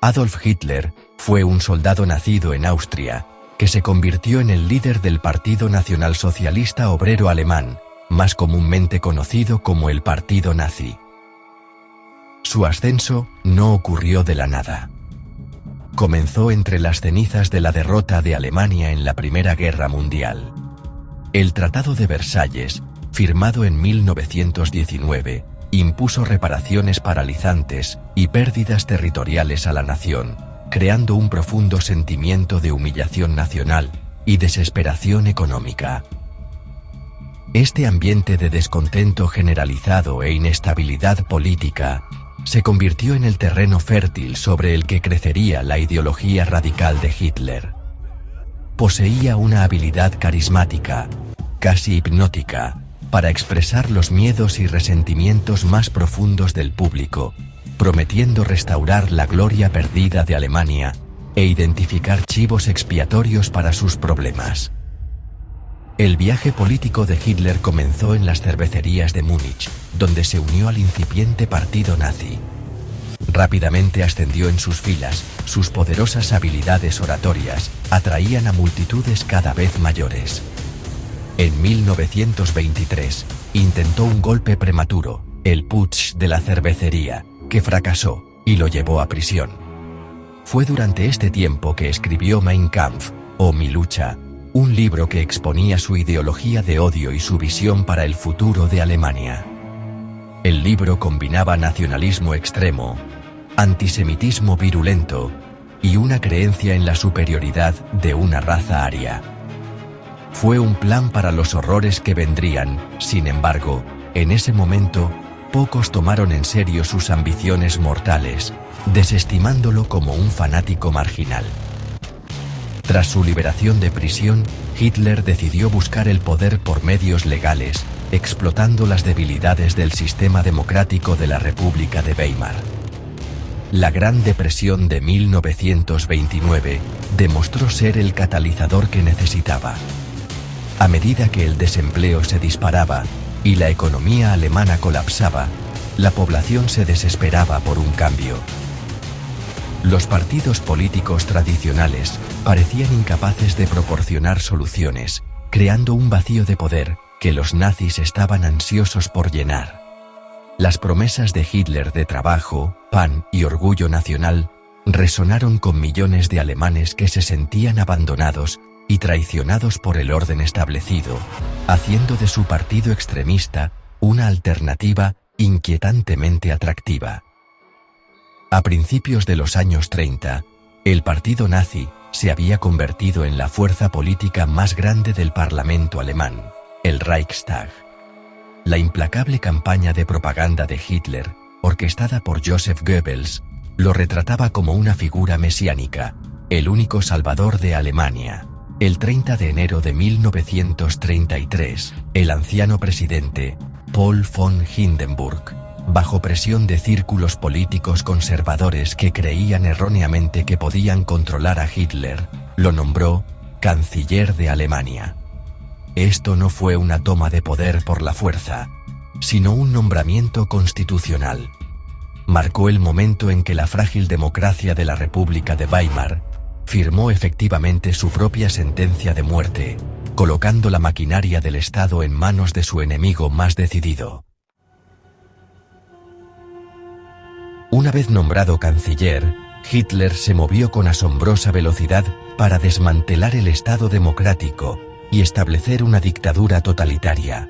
Adolf Hitler fue un soldado nacido en Austria, que se convirtió en el líder del Partido Nacionalsocialista Obrero Alemán, más comúnmente conocido como el Partido Nazi. Su ascenso no ocurrió de la nada. Comenzó entre las cenizas de la derrota de Alemania en la Primera Guerra Mundial. El Tratado de Versalles, firmado en 1919, impuso reparaciones paralizantes y pérdidas territoriales a la nación, creando un profundo sentimiento de humillación nacional y desesperación económica. Este ambiente de descontento generalizado e inestabilidad política se convirtió en el terreno fértil sobre el que crecería la ideología radical de Hitler. Poseía una habilidad carismática, casi hipnótica, para expresar los miedos y resentimientos más profundos del público, prometiendo restaurar la gloria perdida de Alemania e identificar chivos expiatorios para sus problemas. El viaje político de Hitler comenzó en las cervecerías de Múnich, donde se unió al incipiente partido nazi. Rápidamente ascendió en sus filas, sus poderosas habilidades oratorias atraían a multitudes cada vez mayores. En 1923, intentó un golpe prematuro, el Putsch de la cervecería, que fracasó y lo llevó a prisión. Fue durante este tiempo que escribió Mein Kampf, o Mi lucha, un libro que exponía su ideología de odio y su visión para el futuro de Alemania. El libro combinaba nacionalismo extremo, antisemitismo virulento y una creencia en la superioridad de una raza aria. Fue un plan para los horrores que vendrían. Sin embargo, en ese momento, pocos tomaron en serio sus ambiciones mortales, desestimándolo como un fanático marginal. Tras su liberación de prisión, Hitler decidió buscar el poder por medios legales, explotando las debilidades del sistema democrático de la República de Weimar. La Gran Depresión de 1929 demostró ser el catalizador que necesitaba. A medida que el desempleo se disparaba y la economía alemana colapsaba, la población se desesperaba por un cambio. Los partidos políticos tradicionales parecían incapaces de proporcionar soluciones, creando un vacío de poder que los nazis estaban ansiosos por llenar. Las promesas de Hitler de trabajo, pan y orgullo nacional resonaron con millones de alemanes que se sentían abandonados y traicionados por el orden establecido, haciendo de su partido extremista una alternativa inquietantemente atractiva. A principios de los años 30, el partido nazi se había convertido en la fuerza política más grande del Parlamento alemán, el Reichstag. La implacable campaña de propaganda de Hitler, orquestada por Joseph Goebbels, lo retrataba como una figura mesiánica, el único salvador de Alemania. El 30 de enero de 1933, el anciano presidente, Paul von Hindenburg, bajo presión de círculos políticos conservadores que creían erróneamente que podían controlar a Hitler, lo nombró canciller de Alemania. Esto no fue una toma de poder por la fuerza, sino un nombramiento constitucional. Marcó el momento en que la frágil democracia de la República de Weimar firmó efectivamente su propia sentencia de muerte, colocando la maquinaria del Estado en manos de su enemigo más decidido. Una vez nombrado canciller, Hitler se movió con asombrosa velocidad para desmantelar el Estado democrático y establecer una dictadura totalitaria.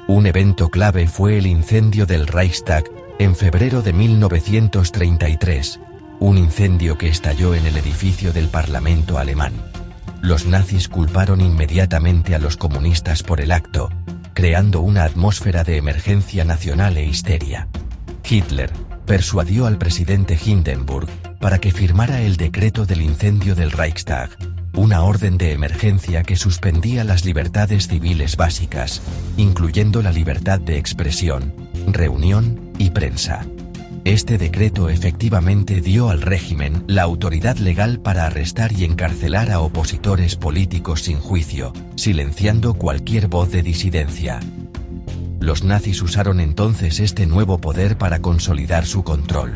Un evento clave fue el incendio del Reichstag en febrero de 1933, un incendio que estalló en el edificio del Parlamento alemán. Los nazis culparon inmediatamente a los comunistas por el acto, creando una atmósfera de emergencia nacional e histeria. Hitler persuadió al presidente Hindenburg para que firmara el decreto del incendio del Reichstag, una orden de emergencia que suspendía las libertades civiles básicas, incluyendo la libertad de expresión, reunión y prensa. Este decreto efectivamente dio al régimen la autoridad legal para arrestar y encarcelar a opositores políticos sin juicio, silenciando cualquier voz de disidencia. Los nazis usaron entonces este nuevo poder para consolidar su control.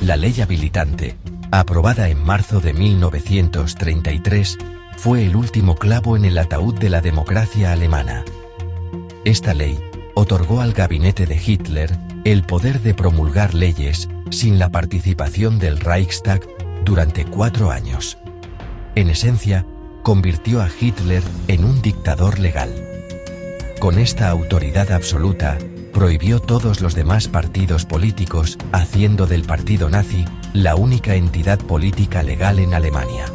La ley habilitante, aprobada en marzo de 1933, fue el último clavo en el ataúd de la democracia alemana. Esta ley otorgó al gabinete de Hitler el poder de promulgar leyes sin la participación del Reichstag durante 4 años. En esencia, convirtió a Hitler en un dictador legal. Con esta autoridad absoluta, prohibió todos los demás partidos políticos, haciendo del partido nazi la única entidad política legal en Alemania.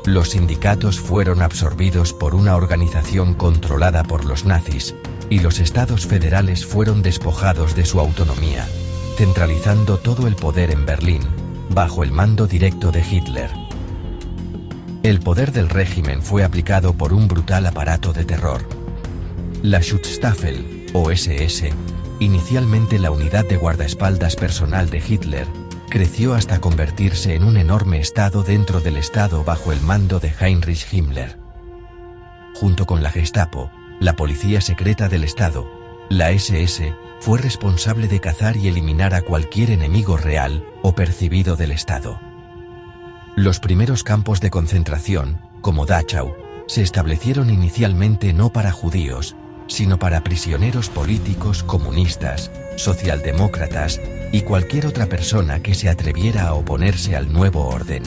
Los sindicatos fueron absorbidos por una organización controlada por los nazis, y los estados federales fueron despojados de su autonomía, centralizando todo el poder en Berlín, bajo el mando directo de Hitler. El poder del régimen fue aplicado por un brutal aparato de terror. La Schutzstaffel, o SS, inicialmente la unidad de guardaespaldas personal de Hitler, creció hasta convertirse en un enorme estado dentro del Estado bajo el mando de Heinrich Himmler. Junto con la Gestapo, la policía secreta del Estado, la SS fue responsable de cazar y eliminar a cualquier enemigo real o percibido del Estado. Los primeros campos de concentración, como Dachau, se establecieron inicialmente no para judíos, sino para prisioneros políticos comunistas, socialdemócratas y cualquier otra persona que se atreviera a oponerse al nuevo orden.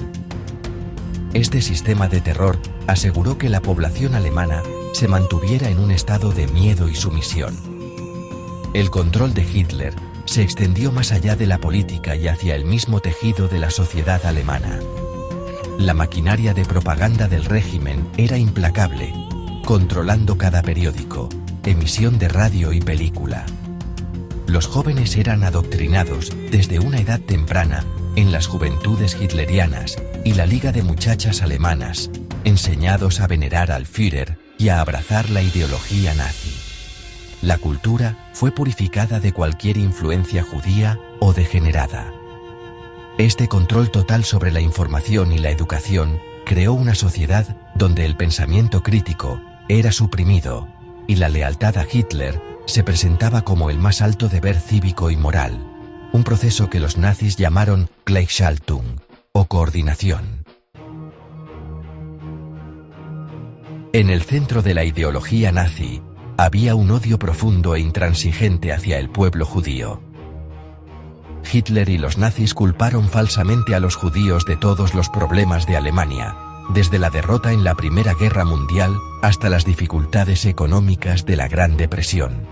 Este sistema de terror aseguró que la población alemana se mantuviera en un estado de miedo y sumisión. El control de Hitler se extendió más allá de la política y hacia el mismo tejido de la sociedad alemana. La maquinaria de propaganda del régimen era implacable, controlando cada periódico, emisión de radio y película. Los jóvenes eran adoctrinados desde una edad temprana en las juventudes hitlerianas y la Liga de Muchachas Alemanas, enseñados a venerar al Führer y a abrazar la ideología nazi. La cultura fue purificada de cualquier influencia judía o degenerada. Este control total sobre la información y la educación creó una sociedad donde el pensamiento crítico era suprimido y la lealtad a Hitler se presentaba como el más alto deber cívico y moral, un proceso que los nazis llamaron Gleichschaltung, o coordinación. En el centro de la ideología nazi había un odio profundo e intransigente hacia el pueblo judío. Hitler y los nazis culparon falsamente a los judíos de todos los problemas de Alemania, desde la derrota en la Primera Guerra Mundial hasta las dificultades económicas de la Gran Depresión.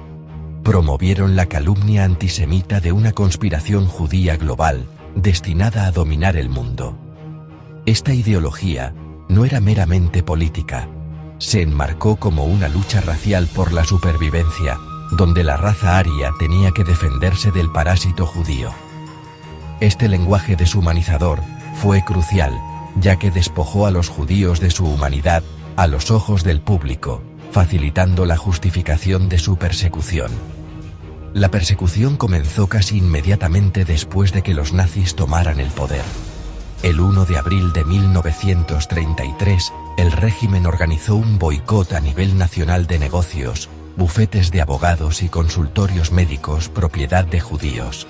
Promovieron la calumnia antisemita de una conspiración judía global, destinada a dominar el mundo. Esta ideología no era meramente política, se enmarcó como una lucha racial por la supervivencia, donde la raza aria tenía que defenderse del parásito judío. Este lenguaje deshumanizador fue crucial, ya que despojó a los judíos de su humanidad a los ojos del público, facilitando la justificación de su persecución. La persecución comenzó casi inmediatamente después de que los nazis tomaran el poder. El 1 de abril de 1933, el régimen organizó un boicot a nivel nacional de negocios, bufetes de abogados y consultorios médicos propiedad de judíos.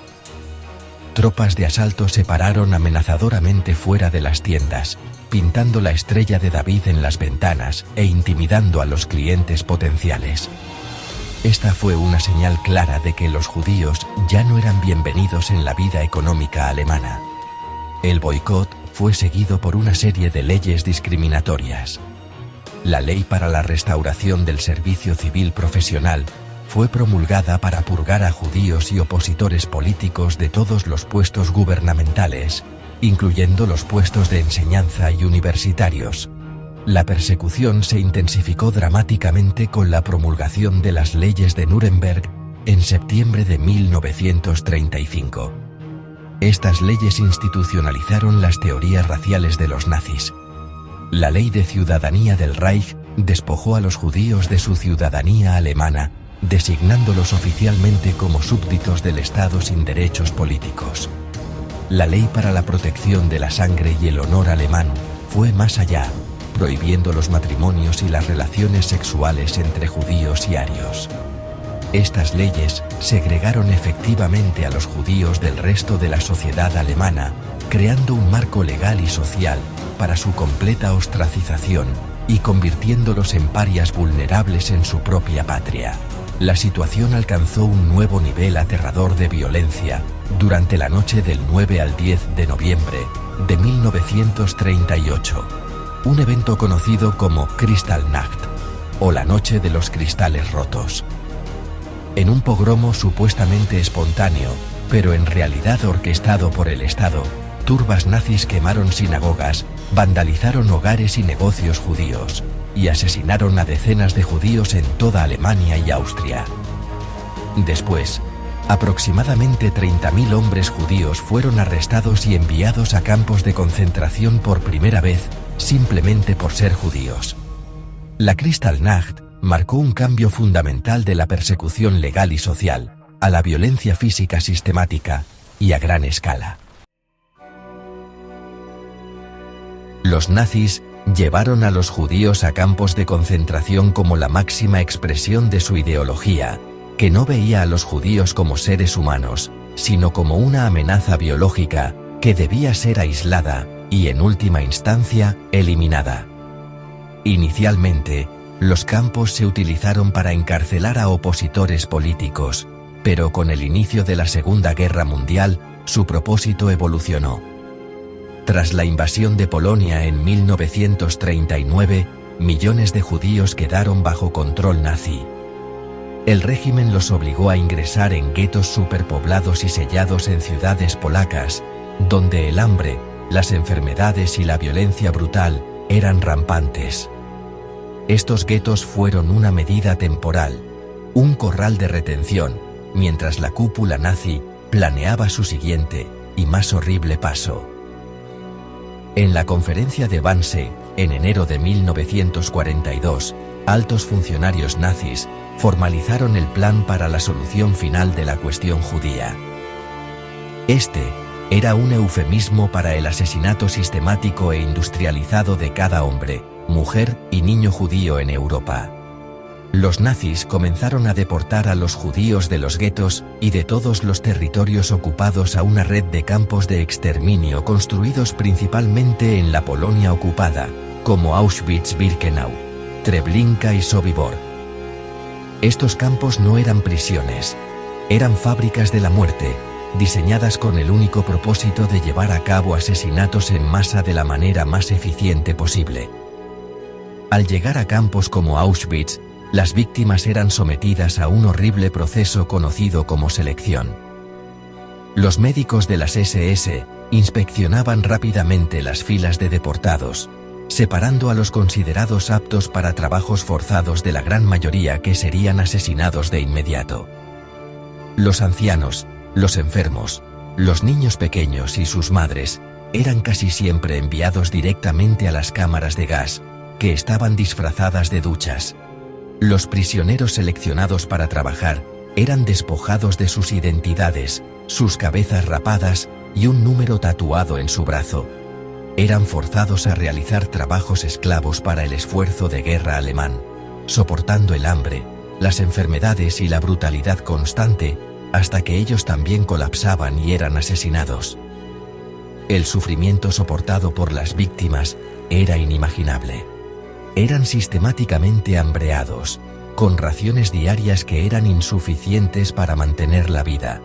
Tropas de asalto se pararon amenazadoramente fuera de las tiendas, pintando la estrella de David en las ventanas e intimidando a los clientes potenciales. Esta fue una señal clara de que los judíos ya no eran bienvenidos en la vida económica alemana. El boicot fue seguido por una serie de leyes discriminatorias. La Ley para la Restauración del Servicio Civil Profesional fue promulgada para purgar a judíos y opositores políticos de todos los puestos gubernamentales, incluyendo los puestos de enseñanza y universitarios. La persecución se intensificó dramáticamente con la promulgación de las leyes de Nuremberg en septiembre de 1935. Estas leyes institucionalizaron las teorías raciales de los nazis. La Ley de Ciudadanía del Reich despojó a los judíos de su ciudadanía alemana, designándolos oficialmente como súbditos del Estado sin derechos políticos. La Ley para la Protección de la Sangre y el Honor alemán fue más allá, prohibiendo los matrimonios y las relaciones sexuales entre judíos y arios. Estas leyes segregaron efectivamente a los judíos del resto de la sociedad alemana, creando un marco legal y social para su completa ostracización y convirtiéndolos en parias vulnerables en su propia patria. La situación alcanzó un nuevo nivel aterrador de violencia durante la noche del 9 al 10 de noviembre de 1938, un evento conocido como Kristallnacht, o la Noche de los Cristales Rotos. En un pogromo supuestamente espontáneo, pero en realidad orquestado por el Estado, turbas nazis quemaron sinagogas, vandalizaron hogares y negocios judíos, y asesinaron a decenas de judíos en toda Alemania y Austria. Después, aproximadamente 30.000 hombres judíos fueron arrestados y enviados a campos de concentración por primera vez, simplemente por ser judíos. La Kristallnacht marcó un cambio fundamental de la persecución legal y social a la violencia física sistemática y a gran escala. Los nazis llevaron a los judíos a campos de concentración como la máxima expresión de su ideología, que no veía a los judíos como seres humanos, sino como una amenaza biológica que debía ser aislada y, en última instancia, eliminada. Inicialmente, los campos se utilizaron para encarcelar a opositores políticos, pero con el inicio de la Segunda Guerra Mundial, su propósito evolucionó. Tras la invasión de Polonia en 1939, millones de judíos quedaron bajo control nazi. El régimen los obligó a ingresar en guetos superpoblados y sellados en ciudades polacas, donde el hambre, las enfermedades y la violencia brutal eran rampantes. Estos guetos fueron una medida temporal, un corral de retención, mientras la cúpula nazi planeaba su siguiente y más horrible paso. En la conferencia de Wannsee, en enero de 1942, altos funcionarios nazis formalizaron el plan para la solución final de la cuestión judía. Este era un eufemismo para el asesinato sistemático e industrializado de cada hombre, mujer y niño judío en Europa. Los nazis comenzaron a deportar a los judíos de los guetos y de todos los territorios ocupados a una red de campos de exterminio construidos principalmente en la Polonia ocupada, como Auschwitz-Birkenau, Treblinka y Sobibór. Estos campos no eran prisiones, eran fábricas de la muerte, diseñadas con el único propósito de llevar a cabo asesinatos en masa de la manera más eficiente posible. Al llegar a campos como Auschwitz, las víctimas eran sometidas a un horrible proceso conocido como selección. Los médicos de las SS inspeccionaban rápidamente las filas de deportados, separando a los considerados aptos para trabajos forzados de la gran mayoría que serían asesinados de inmediato. Los ancianos, los enfermos, los niños pequeños y sus madres eran casi siempre enviados directamente a las cámaras de gas, que estaban disfrazadas de duchas. Los prisioneros seleccionados para trabajar eran despojados de sus identidades, sus cabezas rapadas y un número tatuado en su brazo. Eran forzados a realizar trabajos esclavos para el esfuerzo de guerra alemán, soportando el hambre, las enfermedades y la brutalidad constante, hasta que ellos también colapsaban y eran asesinados. El sufrimiento soportado por las víctimas era inimaginable. Eran sistemáticamente hambreados, con raciones diarias que eran insuficientes para mantener la vida.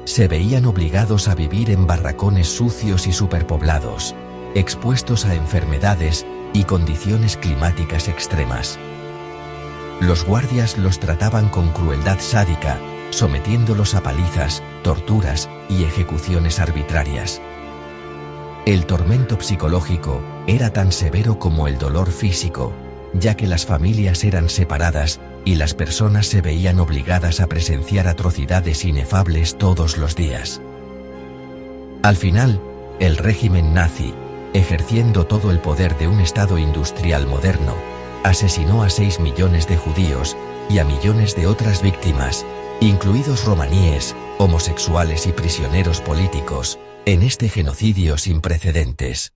Se veían obligados a vivir en barracones sucios y superpoblados, expuestos a enfermedades y condiciones climáticas extremas. Los guardias los trataban con crueldad sádica, sometiéndolos a palizas, torturas y ejecuciones arbitrarias. El tormento psicológico era tan severo como el dolor físico, ya que las familias eran separadas y las personas se veían obligadas a presenciar atrocidades inefables todos los días. Al final, el régimen nazi, ejerciendo todo el poder de un Estado industrial moderno, asesinó a 6 millones de judíos y a millones de otras víctimas, incluidos romaníes, homosexuales y prisioneros políticos, en este genocidio sin precedentes.